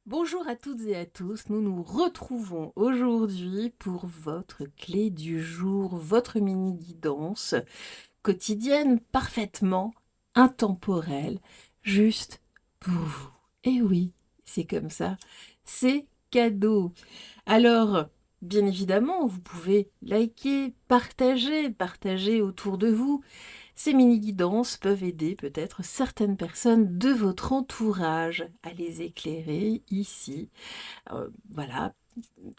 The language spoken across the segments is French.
Bonjour à toutes et à tous, nous nous retrouvons aujourd'hui pour votre clé du jour, votre mini-guidance quotidienne parfaitement intemporelle, juste pour vous. Et oui, c'est comme ça, c'est cadeau. Alors, bien évidemment, vous pouvez liker, partager autour de vous. Ces mini-guidances peuvent aider peut-être certaines personnes de votre entourage à les éclairer ici. Voilà,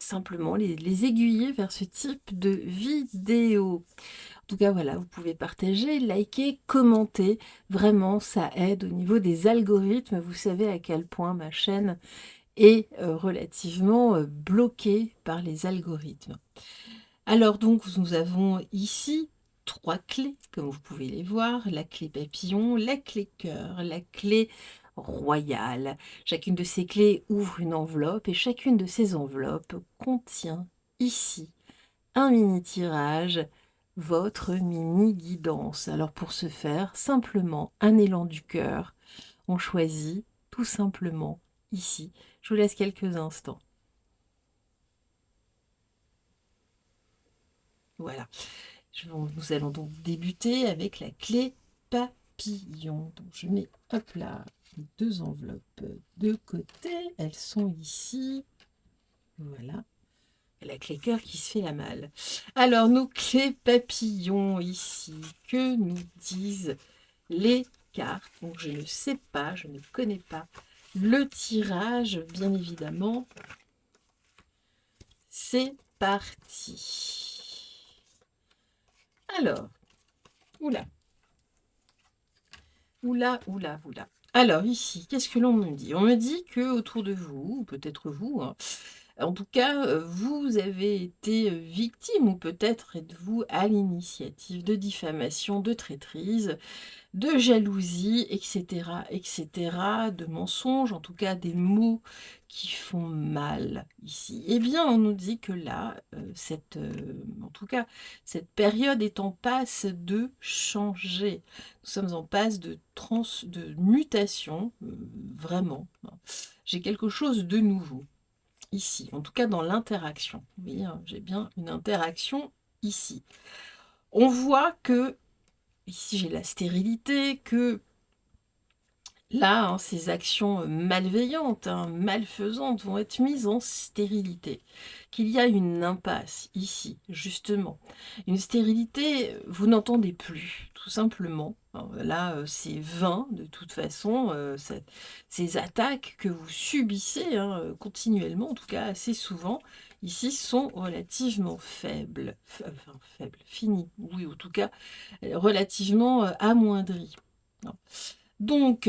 simplement les aiguiller vers ce type de vidéo. En tout cas, voilà, vous pouvez partager, liker, commenter. Vraiment, ça aide au niveau des algorithmes. Vous savez à quel point ma chaîne est relativement bloquée par les algorithmes. Alors donc, nous avons ici 3 clés, comme vous pouvez les voir, la clé papillon, la clé cœur, la clé royale. Chacune de ces clés ouvre une enveloppe et chacune de ces enveloppes contient ici un mini tirage, votre mini guidance. Alors pour ce faire, simplement un élan du cœur. On choisit tout simplement ici. Je vous laisse quelques instants. Voilà. Nous allons donc débuter avec la clé papillon. Donc je mets, hop là, les 2 enveloppes de côté. Elles sont ici. Voilà. Et la clé cœur qui se fait la malle. Alors, nos clés papillons ici. Que nous disent les cartes? Donc je ne sais pas, je ne connais pas le tirage, bien évidemment. C'est parti. Alors, oula. Oula, oula, oula. Alors ici, qu'est-ce que l'on me dit? On me dit que autour de vous, ou peut-être vous, hein, en tout cas, vous avez été victime, ou peut-être êtes-vous à l'initiative de diffamation, de traîtrise, de jalousie, etc., de mensonges, en tout cas des mots qui font mal ici. Eh bien, on nous dit que là, en tout cas, cette période est en passe de changer. Nous sommes en passe de mutation, vraiment. J'ai quelque chose de nouveau ici, en tout cas dans l'interaction. Oui, hein, j'ai bien une interaction ici. On voit que ici, j'ai la stérilité, que là, hein, ces actions malveillantes, hein, malfaisantes vont être mises en stérilité. Qu'il y a une impasse ici, justement. Une stérilité, vous n'entendez plus, tout simplement. Alors là, c'est vain, de toute façon, ces attaques que vous subissez hein, continuellement, en tout cas assez souvent, ici, sont relativement faibles. Enfin, faibles, finies, oui, en tout cas, relativement amoindries. Non. Donc,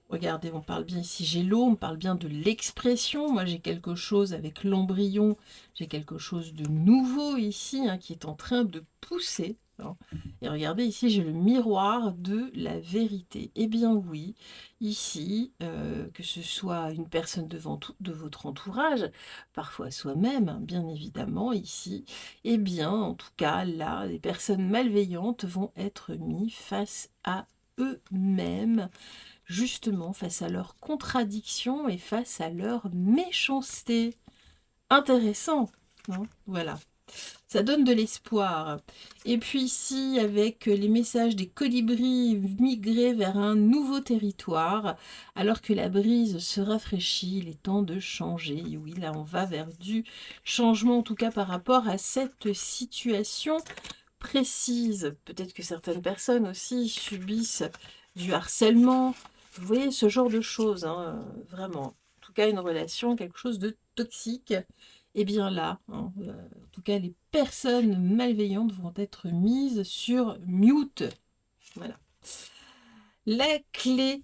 regardez, on parle bien ici, j'ai l'eau, on parle bien de l'expression. Moi, j'ai quelque chose avec l'embryon, j'ai quelque chose de nouveau ici hein, qui est en train de pousser. Hein. Et regardez, ici, j'ai le miroir de la vérité. Eh bien oui, ici, que ce soit une personne de votre entourage, parfois soi-même, hein, bien évidemment, ici, eh bien, en tout cas, là, les personnes malveillantes vont être mises face à eux-mêmes justement face à leurs contradictions et face à leur méchanceté. Intéressant, non? Voilà. Ça donne de l'espoir. Et puis ici, avec les messages des colibris migrés vers un nouveau territoire, alors que la brise se rafraîchit, il est temps de changer. Et oui, là, on va vers du changement, en tout cas par rapport à cette situation précise. Peut-être que certaines personnes aussi subissent du harcèlement. Vous voyez, ce genre de choses, hein, vraiment. En tout cas, une relation, quelque chose de toxique. Et bien là, hein, en tout cas, les personnes malveillantes vont être mises sur mute. Voilà. La clé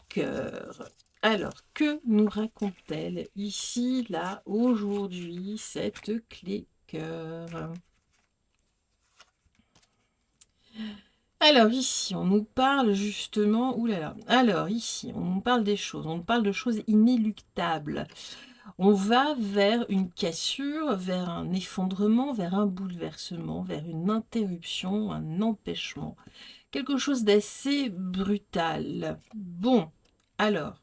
cœur. Alors, que nous raconte-t-elle ici, là, aujourd'hui, cette clé cœur? Alors ici, on nous parle justement, oulala, alors ici, on nous parle des choses, on nous parle de choses inéluctables. On va vers une cassure, vers un effondrement, vers un bouleversement, vers une interruption, un empêchement. Quelque chose d'assez brutal. Bon, alors,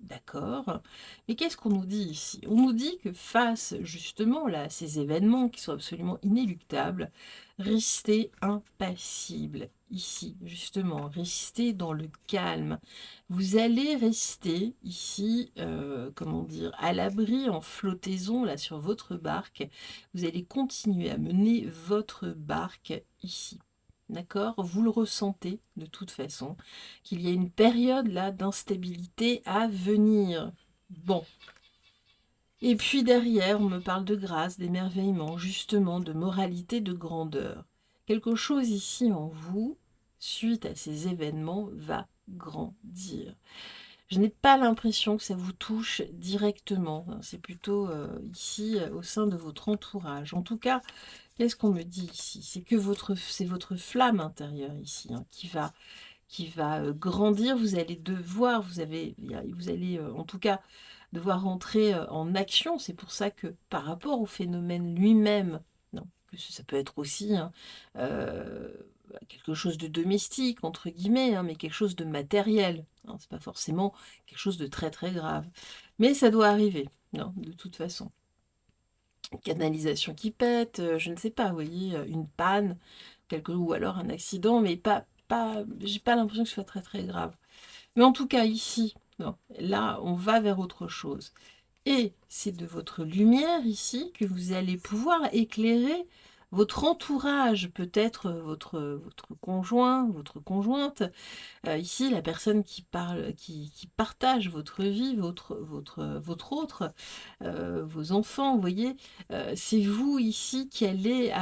D'accord. Mais qu'est-ce qu'on nous dit ici? On nous dit que face justement là, à ces événements qui sont absolument inéluctables, restez impassible. Ici, justement, restez dans le calme. Vous allez rester ici, comment dire, à l'abri en flottaison là sur votre barque. Vous allez continuer à mener votre barque ici. D'accord? Vous le ressentez de toute façon qu'il y a une période là d'instabilité à venir. Bon. Et puis derrière, on me parle de grâce, d'émerveillement, justement, de moralité, de grandeur. Quelque chose ici en vous, suite à ces événements, va grandir. Je n'ai pas l'impression que ça vous touche directement. C'est plutôt ici, au sein de votre entourage. En tout cas, qu'est-ce qu'on me dit ici? C'est que c'est votre flamme intérieure ici hein, qui va grandir. Vous allez devoir, vous allez en tout cas devoir rentrer en action. C'est pour ça que par rapport au phénomène lui-même, non, que ça peut être aussi hein, euh, quelque chose de domestique, entre guillemets, hein, mais quelque chose de matériel. Hein, c'est pas forcément quelque chose de très très grave. Mais ça doit arriver, non, de toute façon. Canalisation qui pète, je ne sais pas, vous voyez, une panne, ou alors un accident, mais j'ai pas l'impression que ce soit très très grave. Mais en tout cas, ici, non, là, on va vers autre chose. Et c'est de votre lumière ici que vous allez pouvoir éclairer votre entourage, peut-être votre conjoint, votre conjointe. Ici, la personne qui parle, qui partage votre vie, votre autre, vos enfants, vous voyez, c'est vous ici qui allez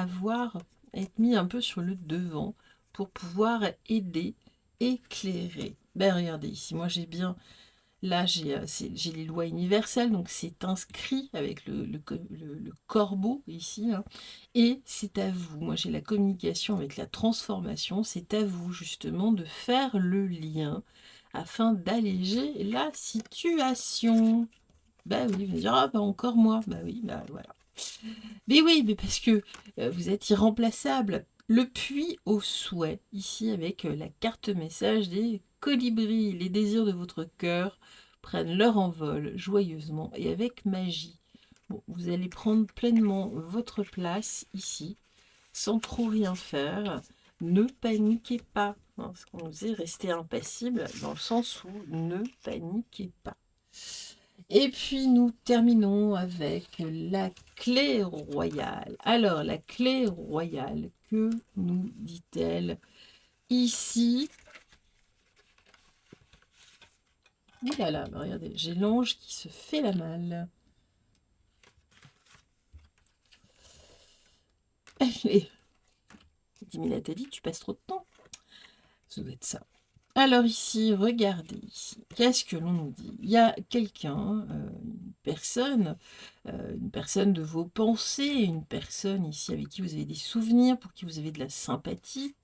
être mis un peu sur le devant pour pouvoir aider, éclairer. Ben regardez ici, moi j'ai bien, là j'ai les lois universelles, donc c'est inscrit avec le corbeau ici, hein, et c'est à vous, moi j'ai la communication avec la transformation, c'est à vous justement de faire le lien afin d'alléger la situation. Bah oui, vous allez dire, ah bah encore moi, bah oui, bah voilà. Mais oui, mais parce que vous êtes irremplaçable. Le puits au souhait, ici avec la carte message des colibris, les désirs de votre cœur prennent leur envol joyeusement et avec magie. Bon, vous allez prendre pleinement votre place ici, sans trop rien faire. Ne paniquez pas. Hein, ce qu'on nous dit, restez impassible, dans le sens où ne paniquez pas. Et puis nous terminons avec la clé royale. Alors, la clé royale, que nous dit-elle ici? Ouh là là, regardez, j'ai l'ange qui se fait la malle. Allez, dis Nathalie, tu passes trop de temps. Ça doit être ça. Alors ici, regardez ici, qu'est-ce que l'on nous dit? Il y a quelqu'un, une personne de vos pensées, une personne ici avec qui vous avez des souvenirs, pour qui vous avez de la sympathie.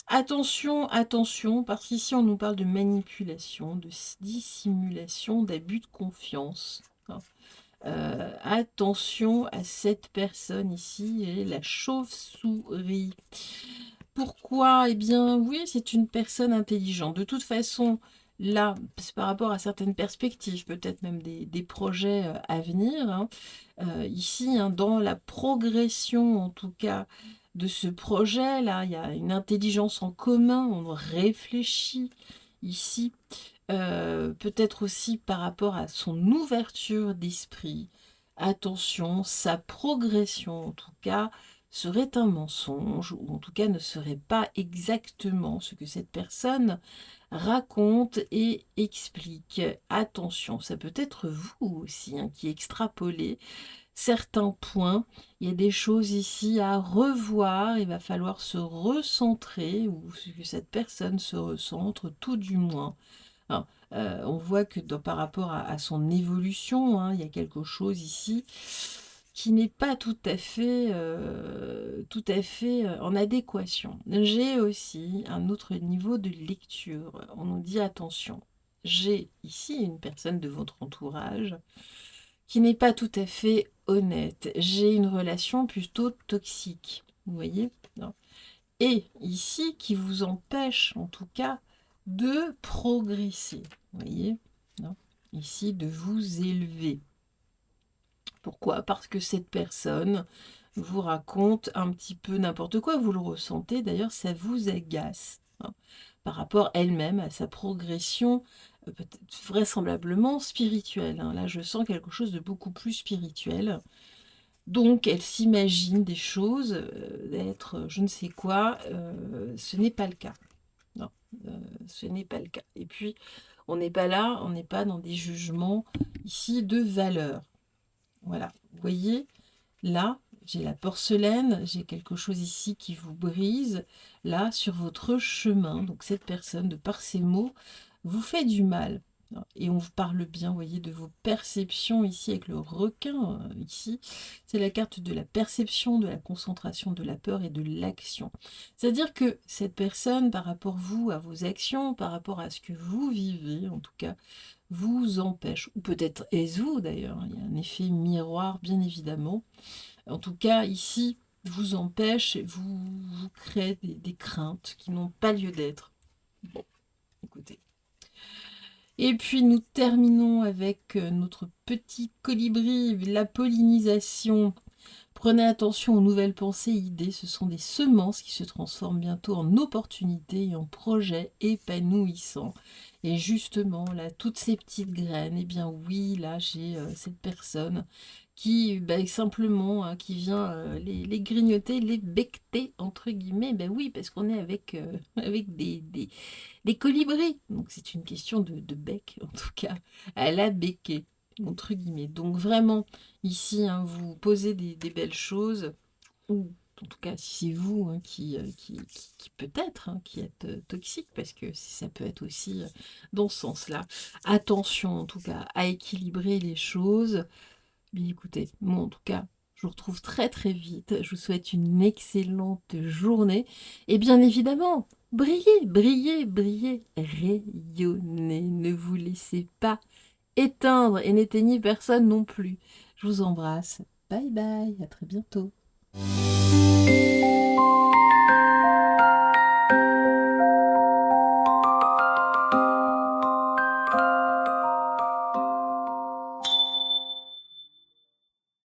Attention, attention, parce qu'ici on nous parle de manipulation, de dissimulation, d'abus de confiance. Hein. Attention à cette personne ici, elle est la chauve-souris. Pourquoi? Eh bien, oui, c'est une personne intelligente. De toute façon, là, c'est par rapport à certaines perspectives, peut-être même des projets à venir. Hein. Ici, hein, dans la progression, en tout cas, de ce projet-là, il y a une intelligence en commun, on réfléchit ici. Peut-être aussi par rapport à son ouverture d'esprit. Attention, sa progression, en tout cas, serait un mensonge, ou en tout cas ne serait pas exactement ce que cette personne raconte et explique. Attention, ça peut être vous aussi hein, qui extrapolez certains points. Il y a des choses ici à revoir, il va falloir se recentrer, ou que cette personne se recentre tout du moins. Alors, on voit que par rapport à son évolution, hein, il y a quelque chose ici qui n'est pas tout à fait en adéquation. J'ai aussi un autre niveau de lecture. On nous dit attention. J'ai ici une personne de votre entourage qui n'est pas tout à fait honnête. J'ai une relation plutôt toxique. Vous voyez? Non. Et ici, qui vous empêche, en tout cas, de progresser. Vous voyez? Non. ici de vous élever. Pourquoi? Parce que cette personne vous raconte un petit peu n'importe quoi, vous le ressentez d'ailleurs, ça vous agace, hein, par rapport elle-même, à sa progression, peut-être vraisemblablement spirituelle, hein. Là, je sens quelque chose de beaucoup plus spirituel. Donc elle s'imagine des choses, d'être, je ne sais quoi, ce n'est pas le cas. Non, ce n'est pas le cas. Et puis, on n'est pas là, on n'est pas dans des jugements ici de valeur. Voilà, vous voyez? Là, j'ai la porcelaine, j'ai quelque chose ici qui vous brise, là, sur votre chemin. Donc cette personne, de par ses mots, vous fait du mal. Et on vous parle bien, vous voyez, de vos perceptions ici avec le requin, ici. C'est la carte de la perception, de la concentration, de la peur et de l'action. C'est-à-dire que cette personne, par rapport vous, à vos actions, par rapport à ce que vous vivez, en tout cas, vous empêche, ou peut-être est-ce vous d'ailleurs, il y a un effet miroir bien évidemment. En tout cas, ici, vous empêche, vous crée des craintes qui n'ont pas lieu d'être. Bon, écoutez. Et puis nous terminons avec notre petit colibri, la pollinisation. Prenez attention aux nouvelles pensées, idées, ce sont des semences qui se transforment bientôt en opportunités et en projets épanouissants. Et justement, là, toutes ces petites graines, eh bien oui, là, j'ai cette personne qui, simplement, hein, qui vient les grignoter, les becqueter, entre guillemets. Ben oui, parce qu'on est avec, avec des colibris. Donc c'est une question de bec, en tout cas. Elle a becqué, entre guillemets. Donc vraiment, ici, hein, vous posez des belles choses, ou en tout cas, si c'est vous hein, qui peut-être, hein, qui êtes toxique, parce que ça peut être aussi dans ce sens-là. Attention, en tout cas, à équilibrer les choses. Bien écoutez, moi, en tout cas, je vous retrouve très très vite. Je vous souhaite une excellente journée. Et bien évidemment, brillez, brillez, brillez, rayonnez. Ne vous laissez pas éteindre et n'éteignez personne non plus. Je vous embrasse. Bye bye, à très bientôt.